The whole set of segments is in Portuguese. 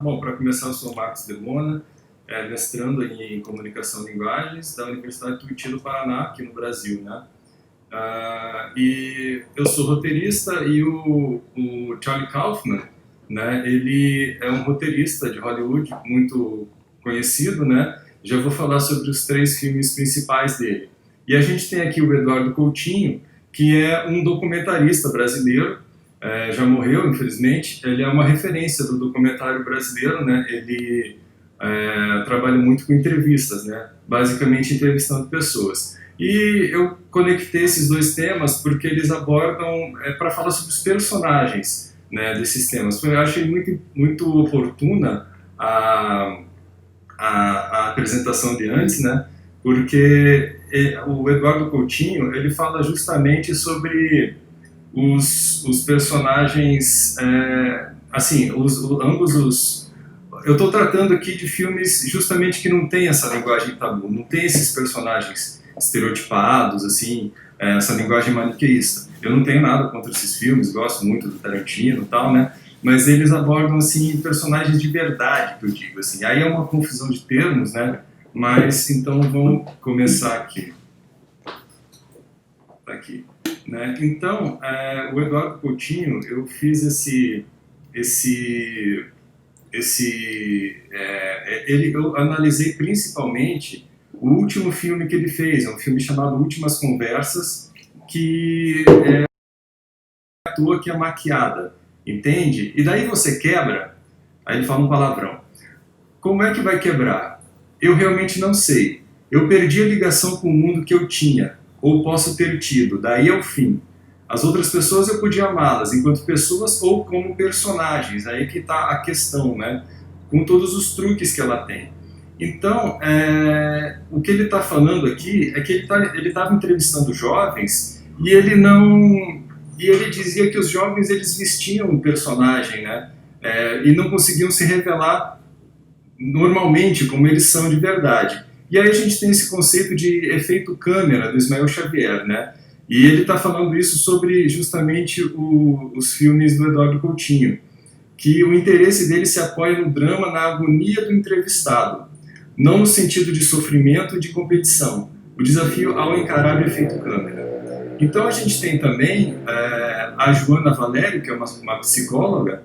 Bom, para começar, eu sou o Marcos Demona, mestrando em Comunicação e Linguagens da Universidade Tuiuti do Paraná, aqui no Brasil, né? E eu sou roteirista e o Charlie Kaufman, né, ele é um roteirista de Hollywood muito conhecido, né? Já vou falar sobre os 3 filmes principais dele. E a gente tem aqui o Eduardo Coutinho, que é um documentarista brasileiro, já morreu, infelizmente. Ele é uma referência do documentário brasileiro, né? Ele trabalha muito com entrevistas, né? Basicamente entrevistando pessoas. E eu conectei esses 2 temas porque eles abordam para falar sobre os personagens, né, desses temas. Eu achei muito oportuna a apresentação de antes, né? Porque o Eduardo Coutinho ele fala justamente sobre os personagens, assim, ambos os... Eu estou tratando aqui de filmes justamente que não tem essa linguagem tabu, não tem esses personagens estereotipados, assim, essa linguagem maniqueísta. Eu não tenho nada contra esses filmes, gosto muito do Tarantino e tal, né? Mas eles abordam, assim, personagens de verdade, que eu digo, assim. Aí é uma confusão de termos, né? Mas, então, vamos começar aqui. Tá aqui. Né? Então, o Eduardo Coutinho, eu fiz eu analisei principalmente o último filme que ele fez, é um filme chamado Últimas Conversas, que é a tua que é maquiada, entende? E daí você quebra, aí ele fala um palavrão. Como é que vai quebrar? Eu realmente não sei. Eu perdi a ligação com o mundo que eu tinha, ou posso ter tido, daí ao fim. As outras pessoas eu podia amá-las enquanto pessoas ou como personagens, aí que está a questão, né? Com todos os truques que ela tem. Então, o que ele está falando aqui é que ele estava entrevistando jovens e ele dizia que os jovens eles vestiam um personagem, né? E não conseguiam se revelar normalmente como eles são de verdade. E aí a gente tem esse conceito de efeito câmera do Ismael Xavier, né? E ele está falando isso sobre justamente os filmes do Eduardo Coutinho, que o interesse dele se apoia no drama, na agonia do entrevistado, não no sentido de sofrimento e de competição, o desafio ao encarar o efeito câmera. Então a gente tem também a Joana Valério, que é uma psicóloga.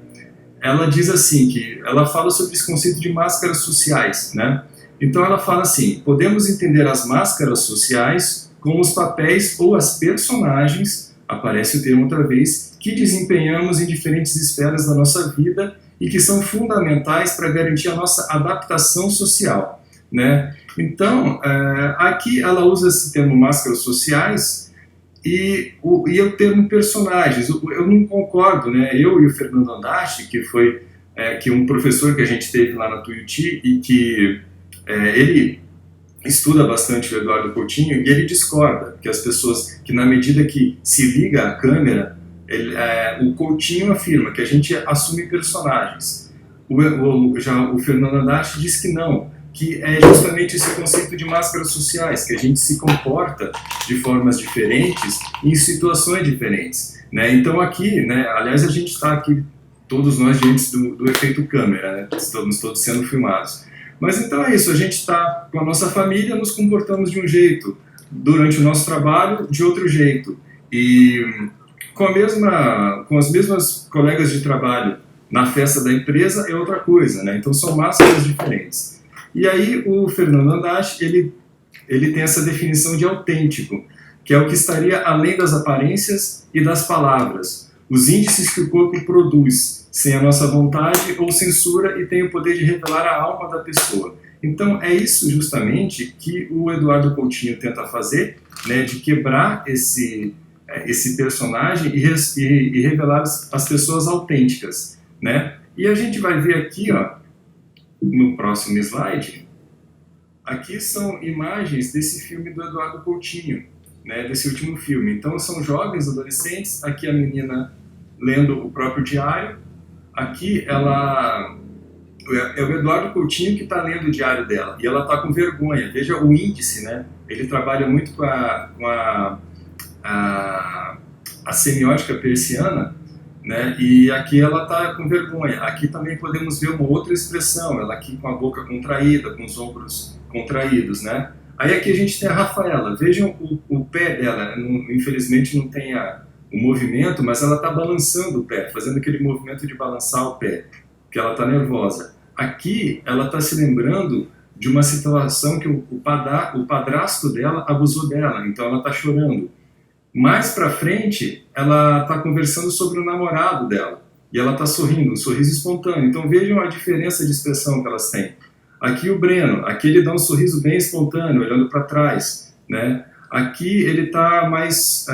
Ela diz assim, que ela fala sobre esse conceito de máscaras sociais, né? Então ela fala assim, podemos entender as máscaras sociais como os papéis ou as personagens, aparece o termo outra vez, que desempenhamos em diferentes esferas da nossa vida e que são fundamentais para garantir a nossa adaptação social, né? Então, aqui ela usa esse termo máscaras sociais e o termo personagens. Eu não concordo, né? Eu e o Fernando Andache, que foi um professor que a gente teve lá na Tuiuti e que ele estuda bastante o Eduardo Coutinho e ele discorda que as pessoas, que na medida que se liga à câmera, o Coutinho afirma que a gente assume personagens. Já o Fernando Andache diz que não, que é justamente esse conceito de máscaras sociais, que a gente se comporta de formas diferentes em situações diferentes, né? Então aqui, né, aliás, a gente está aqui, todos nós, diante do efeito câmera, né? Estamos todos sendo filmados. Mas então é isso, a gente está com a nossa família, nos comportamos de um jeito, durante o nosso trabalho, de outro jeito. E com as mesmas colegas de trabalho na festa da empresa é outra coisa, né? Então são máscaras diferentes. E aí o Fernando Andache, ele tem essa definição de autêntico, que é o que estaria além das aparências e das palavras, os índices que o corpo produz, sem a nossa vontade ou censura, e tem o poder de revelar a alma da pessoa. Então é isso justamente que o Eduardo Coutinho tenta fazer, né, de quebrar esse personagem e revelar as pessoas autênticas, né? E a gente vai ver aqui, ó, no próximo slide, aqui são imagens desse filme do Eduardo Coutinho, né, desse último filme. Então são jovens, adolescentes, aqui a menina lendo o próprio diário, aqui é o Eduardo Coutinho que está lendo o diário dela, e ela está com vergonha. Veja o índice, né? Ele trabalha muito com a semiótica persiana, né? E aqui ela está com vergonha. Aqui também podemos ver uma outra expressão, ela aqui com a boca contraída, com os ombros contraídos, né? Aí aqui a gente tem a Rafaela, vejam o pé dela, infelizmente não tem o movimento, mas ela está balançando o pé, fazendo aquele movimento de balançar o pé, porque ela está nervosa. Aqui ela está se lembrando de uma situação que o padrasto dela abusou dela, então ela está chorando. Mais para frente, ela está conversando sobre o namorado dela, e ela está sorrindo, um sorriso espontâneo. Então vejam a diferença de expressão que elas têm. Aqui o Breno, aqui ele dá um sorriso bem espontâneo, olhando para trás, né? Aqui ele está mais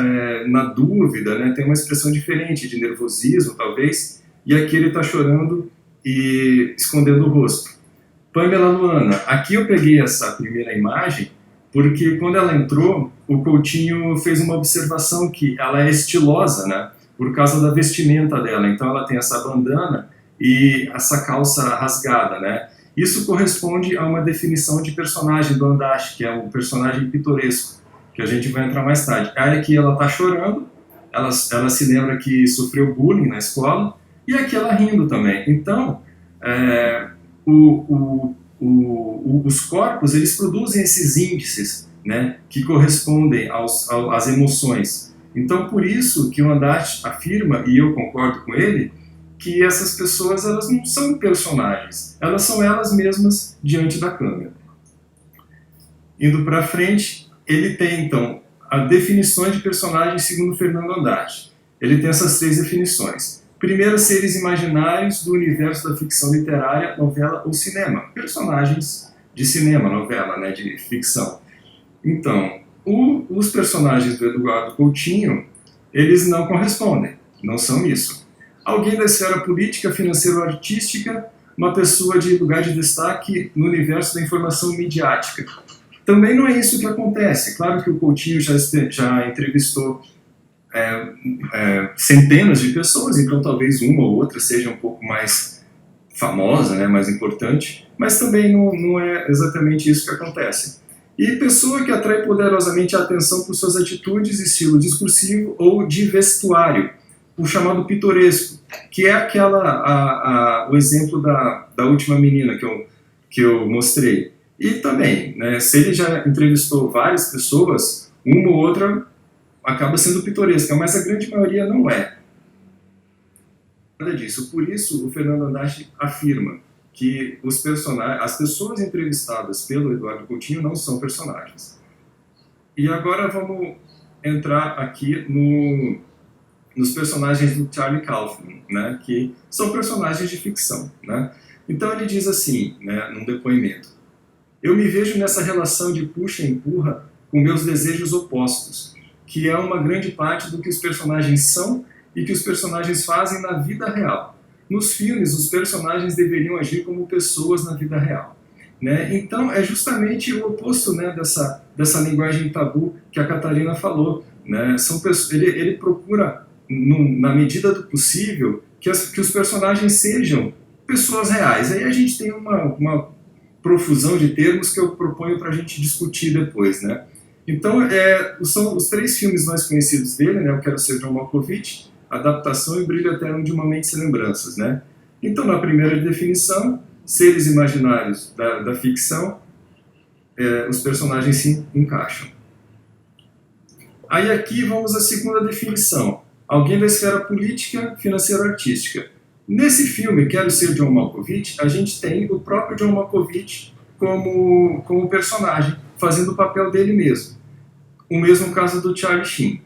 na dúvida, né? Tem uma expressão diferente, de nervosismo talvez, e aqui ele está chorando e escondendo o rosto. Pamela Luana, aqui eu peguei essa primeira imagem porque quando ela entrou, o Coutinho fez uma observação que ela é estilosa, né? Por causa da vestimenta dela, então ela tem essa bandana e essa calça rasgada, né? Isso corresponde a uma definição de personagem do Andache, que é um personagem pitoresco, que a gente vai entrar mais tarde. Aí aqui ela está chorando, ela se lembra que sofreu bullying na escola, e aqui ela rindo também. Então, os corpos, eles produzem esses índices, né, que correspondem às emoções. Então, por isso que o Andache afirma, e eu concordo com ele, que essas pessoas, elas não são personagens, elas são elas mesmas diante da câmera. Indo para frente, ele tem, então, a definição de personagem segundo Fernando Andache. Ele tem essas 3 definições. Primeiro, seres imaginários do universo da ficção literária, novela ou cinema. Personagens de cinema, novela, né, de ficção. Então, os personagens do Eduardo Coutinho, eles não correspondem, não são isso. Alguém da esfera política, financeira ou artística, uma pessoa de lugar de destaque no universo da informação midiática. Também não é isso que acontece. Claro que o Coutinho já entrevistou centenas de pessoas, então talvez uma ou outra seja um pouco mais famosa, né, mais importante, mas também não é exatamente isso que acontece. E pessoa que atrai poderosamente a atenção por suas atitudes, estilo discursivo ou de vestuário, o chamado pitoresco, que é o exemplo da última menina que eu mostrei. E também, né, se ele já entrevistou várias pessoas, uma ou outra acaba sendo pitoresca, mas a grande maioria não é. Nada disso. Por isso, o Fernando Andache afirma que as pessoas entrevistadas pelo Eduardo Coutinho não são personagens. E agora vamos entrar aqui nos personagens do Charlie Kaufman, né, que são personagens de ficção, né? Então ele diz assim, né, num depoimento: eu me vejo nessa relação de puxa e empurra com meus desejos opostos, que é uma grande parte do que os personagens são e que os personagens fazem na vida real. Nos filmes, os personagens deveriam agir como pessoas na vida real, né? Então é justamente o oposto, né, dessa linguagem tabu que a Catarina falou, né? Ele procura, na medida do possível, que os personagens sejam pessoas reais. Aí a gente tem uma profusão de termos que eu proponho para a gente discutir depois, né? Então, são os 3 filmes mais conhecidos dele, né? Eu Quero Ser John Malkovich, Adaptação e Brilho Eterno de uma Mente Sem Lembranças, né? Então, na primeira definição, seres imaginários da ficção, os personagens se encaixam. Aí aqui vamos à segunda definição. Alguém da esfera política, financeira ou artística. Nesse filme, Quero Ser John Malkovich, a gente tem o próprio John Malkovich como personagem, fazendo o papel dele mesmo. O mesmo caso do Charlie Sheen.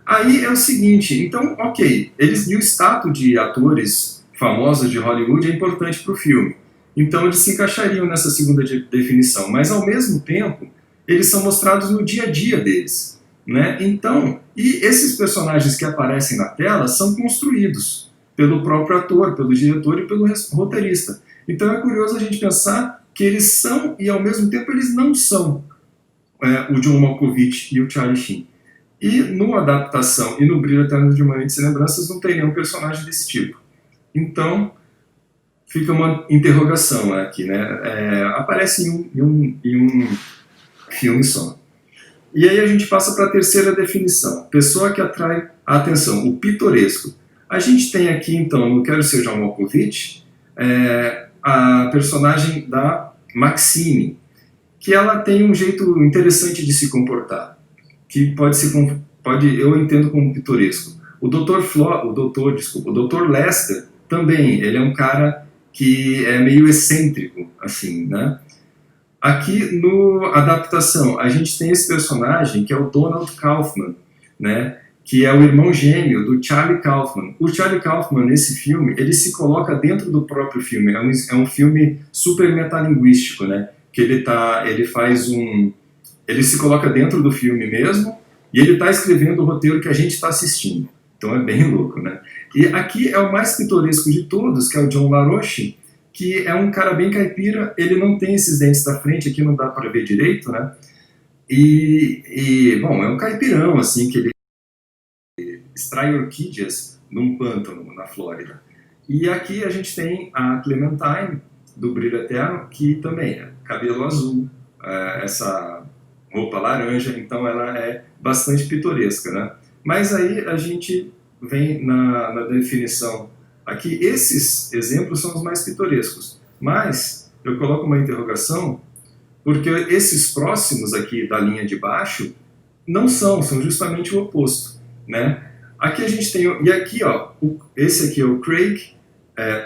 Aí é o seguinte, então, ok, e o status de atores famosos de Hollywood é importante para o filme. Então eles se encaixariam nessa segunda definição, mas ao mesmo tempo, eles são mostrados no dia a dia deles, né? Então, e esses personagens que aparecem na tela são construídos pelo próprio ator, pelo diretor e pelo roteirista. Então é curioso a gente pensar que eles são e ao mesmo tempo eles não são o John Malkovich e o Charlie Sheen. E no Adaptação e no Brilho Eterno de uma Mente Sem Lembranças não tem nenhum personagem desse tipo. Então fica uma interrogação aqui, né? Aparece em um filme só. E aí a gente passa para a terceira definição. Pessoa que atrai a atenção, o pitoresco. A gente tem aqui, então, no Quero Ser John Malkovich, a personagem da Maxine, que ela tem um jeito interessante de se comportar, que pode eu entendo como pitoresco. O Dr. Lester também, ele é um cara que é meio excêntrico, assim, né? Aqui no adaptação, a gente tem esse personagem que é o Donald Kaufman, né? Que é o irmão gêmeo do Charlie Kaufman. O Charlie Kaufman, nesse filme, ele se coloca dentro do próprio filme. É um filme super metalinguístico, né? Que ele se coloca dentro do filme mesmo e ele está escrevendo o roteiro que a gente está assistindo. Então é bem louco, né? E aqui é o mais pitoresco de todos, que é o John LaRoche, que é um cara bem caipira, ele não tem esses dentes da frente, aqui não dá para ver direito, né? Bom, é um caipirão, assim, que ele extrai orquídeas num pântano na Flórida. E aqui a gente tem a Clementine, do Brilho Eterno, que também é cabelo azul, essa roupa laranja, então ela é bastante pitoresca, né? Mas aí a gente vem na definição aqui, esses exemplos são os mais pitorescos, mas eu coloco uma interrogação, porque esses próximos aqui da linha de baixo não são justamente o oposto, né? Aqui a gente tem, e aqui ó, esse aqui é o Craig,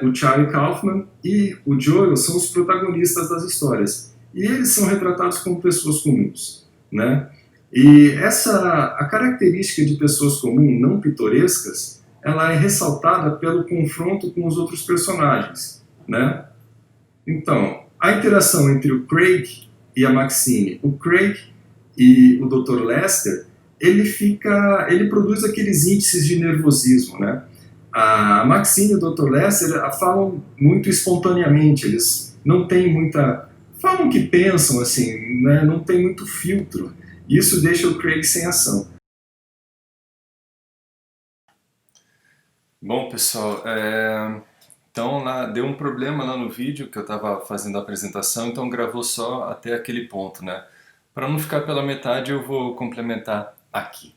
o Charlie Kaufman e o Joel são os protagonistas das histórias, e eles são retratados como pessoas comuns, né? E a característica de pessoas comuns não pitorescas, ela é ressaltada pelo confronto com os outros personagens, né? Então, a interação entre o Craig e a Maxine, o Craig e o Dr. Lester, ele produz aqueles índices de nervosismo, né? A Maxine e o Dr. Lester falam muito espontaneamente, eles não têm muita... falam o que pensam, assim, né? Não tem muito filtro. Isso deixa o Craig sem ação. Bom, pessoal, então deu um problema lá no vídeo que eu estava fazendo a apresentação, então gravou só até aquele ponto, né? Para não ficar pela metade, eu vou complementar aqui.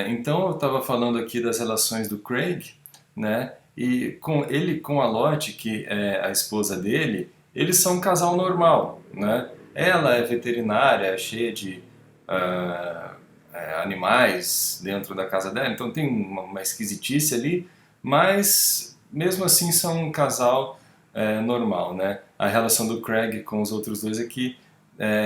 Então eu estava falando aqui das relações do Craig, né? E com a Lottie, que é a esposa dele, eles são um casal normal, né? Ela é veterinária, é cheia de ah, animais dentro da casa dela, então tem uma esquisitice ali, mas mesmo assim são um casal normal, né? A relação do Craig com os outros dois aqui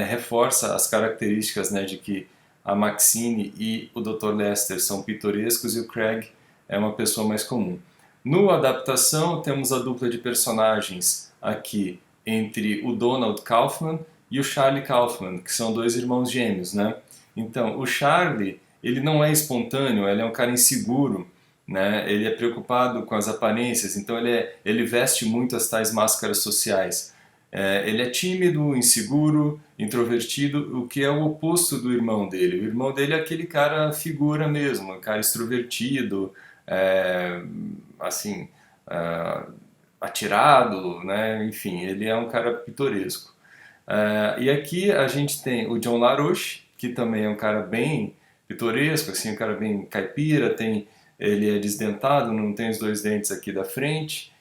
reforça as características, né, de que a Maxine e o Dr. Lester são pitorescos e o Craig é uma pessoa mais comum. No adaptação, temos a dupla de personagens aqui entre o Donald Kaufman e o Charlie Kaufman, que são dois irmãos gêmeos, né? Então, o Charlie, ele não é espontâneo, ele é um cara inseguro, né? Ele é preocupado com as aparências, então ele veste muito as tais máscaras sociais. Ele é tímido, inseguro, introvertido, o que é o oposto do irmão dele. O irmão dele é aquele cara figura mesmo, um cara extrovertido, é, assim, é, atirado, né? Enfim, ele é um cara pitoresco. E aqui a gente tem o John LaRoche, que também é um cara bem pitoresco, assim, um cara bem caipira, ele é desdentado, não tem os dois dentes aqui da frente.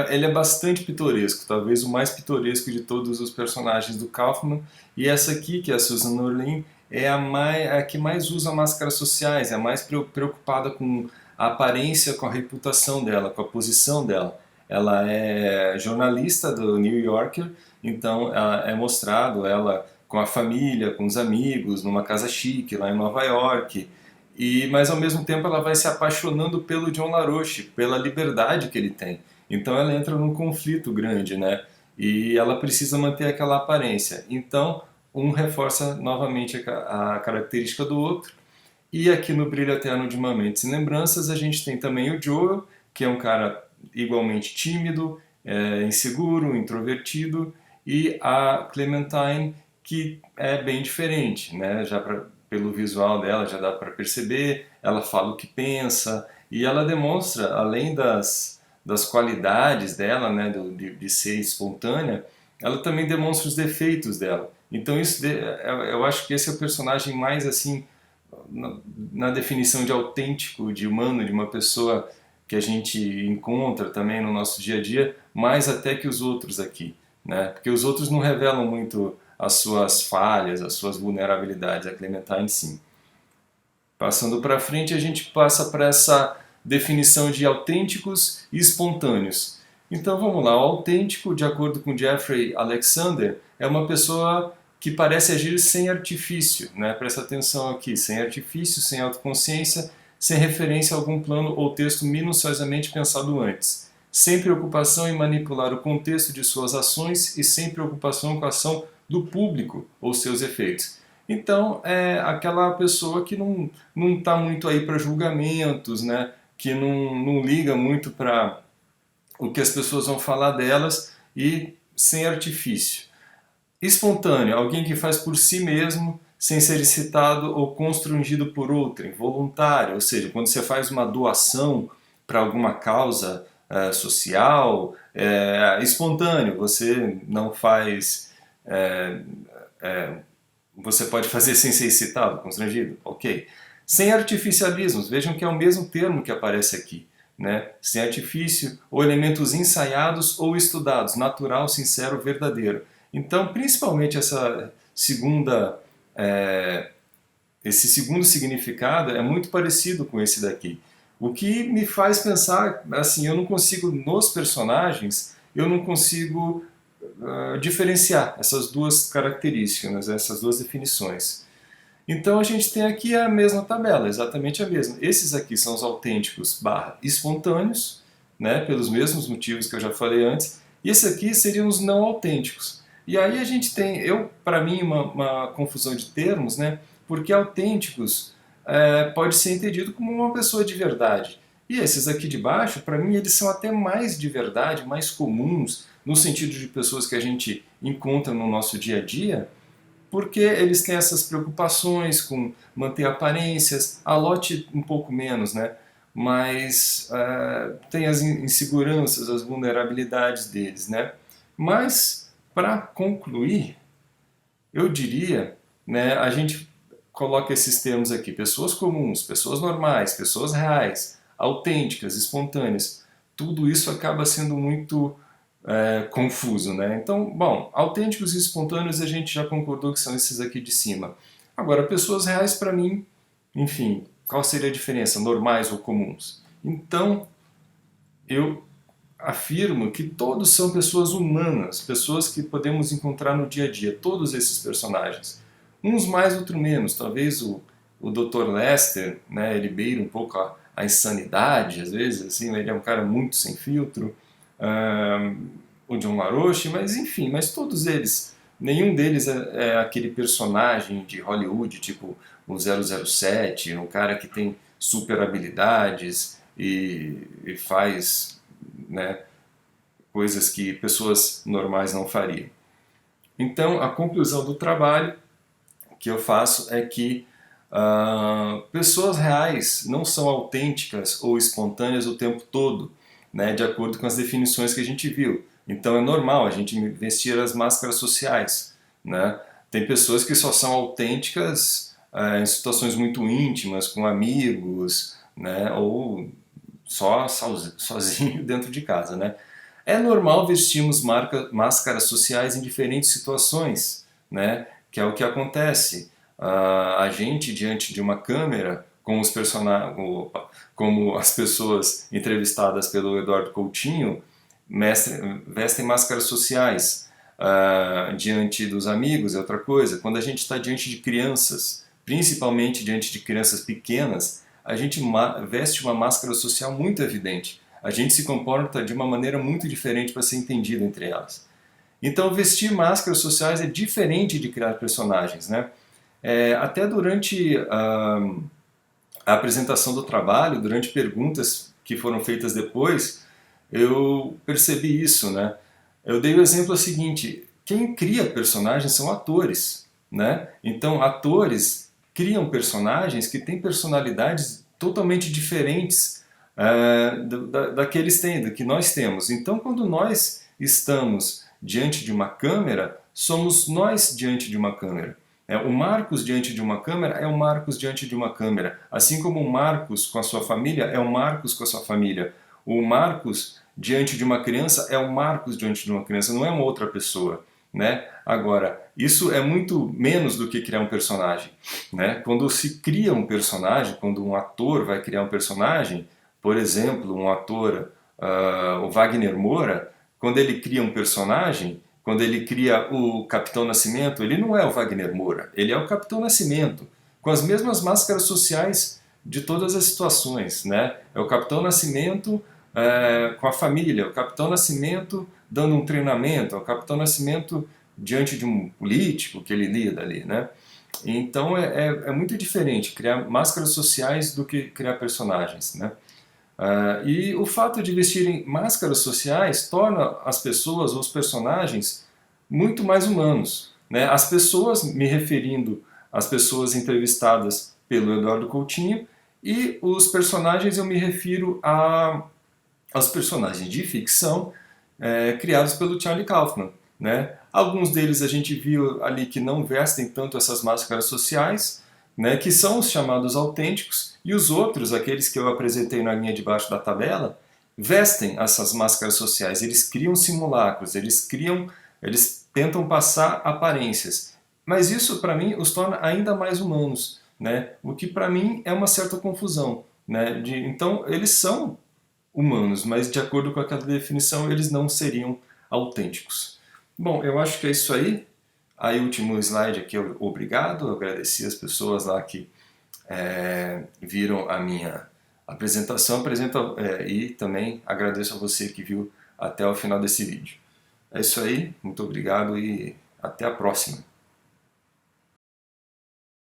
Ele é bastante pitoresco, talvez o mais pitoresco de todos os personagens do Kaufman. E essa aqui, que é a Susan Orlean, é a que mais usa máscaras sociais, é a mais preocupada com a aparência, com a reputação dela, com a posição dela. Ela é jornalista do New Yorker, então é mostrado ela com a família, com os amigos, numa casa chique lá em Nova York. Mas ao mesmo tempo ela vai se apaixonando pelo John LaRoche, pela liberdade que ele tem. Então ela entra num conflito grande, né? E ela precisa manter aquela aparência. Então um reforça novamente a característica do outro. E aqui no Brilho Eterno de Momentos e Lembranças a gente tem também o Joel, que é um cara igualmente tímido, inseguro, introvertido, e a Clementine, que é bem diferente, né? Pelo visual dela já dá para perceber, ela fala o que pensa, e ela demonstra, além das qualidades dela, né, de ser espontânea, ela também demonstra os defeitos dela. Então eu acho que esse é o personagem mais assim, na definição de autêntico, de humano, de uma pessoa que a gente encontra também no nosso dia a dia, mais até que os outros aqui, né? Porque os outros não revelam muito as suas falhas, as suas vulnerabilidades, a Clementine sim. Passando para frente, a gente passa para essa definição de autênticos e espontâneos. Então vamos lá, o autêntico, de acordo com Jeffrey Alexander, é uma pessoa que parece agir sem artifício, né? Presta atenção aqui, sem artifício, sem autoconsciência, sem referência a algum plano ou texto minuciosamente pensado antes, sem preocupação em manipular o contexto de suas ações e sem preocupação com a ação do público ou seus efeitos. Então, é aquela pessoa que não está muito aí para julgamentos, né? Que não liga muito para o que as pessoas vão falar delas e sem artifício. Espontâneo, alguém que faz por si mesmo, sem ser excitado ou constrangido por outrem. Voluntário, ou seja, quando você faz uma doação para alguma causa social, espontâneo, você não faz... você pode fazer sem ser excitado, constrangido, ok. Sem artificialismos, vejam que é o mesmo termo que aparece aqui, né? Sem artifício, ou elementos ensaiados ou estudados, natural, sincero, verdadeiro. Então, principalmente esse segundo significado é muito parecido com esse daqui. O que me faz pensar, assim, eu não consigo, nos personagens, eu não consigo diferenciar essas duas características, essas duas definições. Então a gente tem aqui a mesma tabela, exatamente a mesma. Esses aqui são os autênticos / espontâneos, né, pelos mesmos motivos que eu já falei antes, e esse aqui seriam os não autênticos. E aí a gente tem, para mim, uma confusão de termos, né, porque autênticos pode ser entendido como uma pessoa de verdade. E esses aqui de baixo, para mim, eles são até mais de verdade, mais comuns, no sentido de pessoas que a gente encontra no nosso dia a dia, porque eles têm essas preocupações com manter aparências, a Lotte um pouco menos, né? Mas tem as inseguranças, as vulnerabilidades deles, né? Mas, para concluir, eu diria, né, a gente coloca esses termos aqui, pessoas comuns, pessoas normais, pessoas reais, autênticas, espontâneas, tudo isso acaba sendo muito confuso, né? Então, bom, autênticos e espontâneos a gente já concordou que são esses aqui de cima. Agora, pessoas reais para mim, enfim, qual seria a diferença? Normais ou comuns? Então, eu afirmo que todos são pessoas humanas, pessoas que podemos encontrar no dia a dia, todos esses personagens. Uns mais, outros menos. Talvez o Dr. Lester, né, ele beira um pouco a insanidade, às vezes, assim, ele é um cara muito sem filtro. O John LaRoche, mas enfim, mas todos eles, nenhum deles é aquele personagem de Hollywood, tipo o 007, um cara que tem super habilidades e faz, né, coisas que pessoas normais não fariam. Então, a conclusão do trabalho que eu faço é que pessoas reais não são autênticas ou espontâneas o tempo todo, né, de acordo com as definições que a gente viu. Então é normal a gente vestir as máscaras sociais, né? Tem pessoas que só são autênticas em situações muito íntimas, com amigos, né, ou só sozinho dentro de casa, né? É normal vestirmos máscaras sociais em diferentes situações, né? Que é o que acontece. A gente diante de uma câmera, como como as pessoas entrevistadas pelo Eduardo Coutinho, vestem máscaras sociais. Diante dos amigos é outra coisa. Quando a gente está diante de crianças, principalmente diante de crianças pequenas, a gente veste uma máscara social muito evidente. A gente se comporta de uma maneira muito diferente para ser entendido entre elas. Então, vestir máscaras sociais é diferente de criar personagens, né? Até durante a apresentação do trabalho, durante perguntas que foram feitas depois, eu percebi isso, né? Eu dei o exemplo seguinte: quem cria personagens são atores, né? Então, atores criam personagens que têm personalidades totalmente diferentes da que eles têm, da que nós temos. Então, quando nós estamos diante de uma câmera, somos nós diante de uma câmera. O Marcos diante de uma câmera é o Marcos diante de uma câmera, assim como o Marcos com a sua família é o Marcos com a sua família. O Marcos diante de uma criança é o Marcos diante de uma criança, não é uma outra pessoa, né? Agora, isso é muito menos do que criar um personagem, né? Quando se cria um personagem, quando um ator vai criar um personagem, por exemplo, um ator, o Wagner Moura, quando ele cria um personagem, quando ele cria o Capitão Nascimento, ele não é o Wagner Moura, ele é o Capitão Nascimento, com as mesmas máscaras sociais de todas as situações, né? É o Capitão Nascimento com a família, o Capitão Nascimento dando um treinamento, é o Capitão Nascimento diante de um político que ele lida ali, né? Então é muito diferente criar máscaras sociais do que criar personagens, né? E o fato de vestirem máscaras sociais torna as pessoas, os personagens, muito mais humanos, né? As pessoas, me referindo às pessoas entrevistadas pelo Eduardo Coutinho, e os personagens eu me refiro aos personagens de ficção criados pelo Charlie Kaufman, né? Alguns deles a gente viu ali que não vestem tanto essas máscaras sociais, né, que são os chamados autênticos, e os outros, aqueles que eu apresentei na linha de baixo da tabela, vestem essas máscaras sociais, eles criam simulacros, eles tentam passar aparências. Mas isso, para mim, os torna ainda mais humanos, né? O que para mim é uma certa confusão, né? Então, eles são humanos, mas de acordo com aquela definição, eles não seriam autênticos. Bom, eu acho que é isso aí. Aí, o último slide aqui, obrigado. Eu agradeci as pessoas lá que viram a minha apresentação e também agradeço a você que viu até o final desse vídeo. É isso aí, muito obrigado e até a próxima.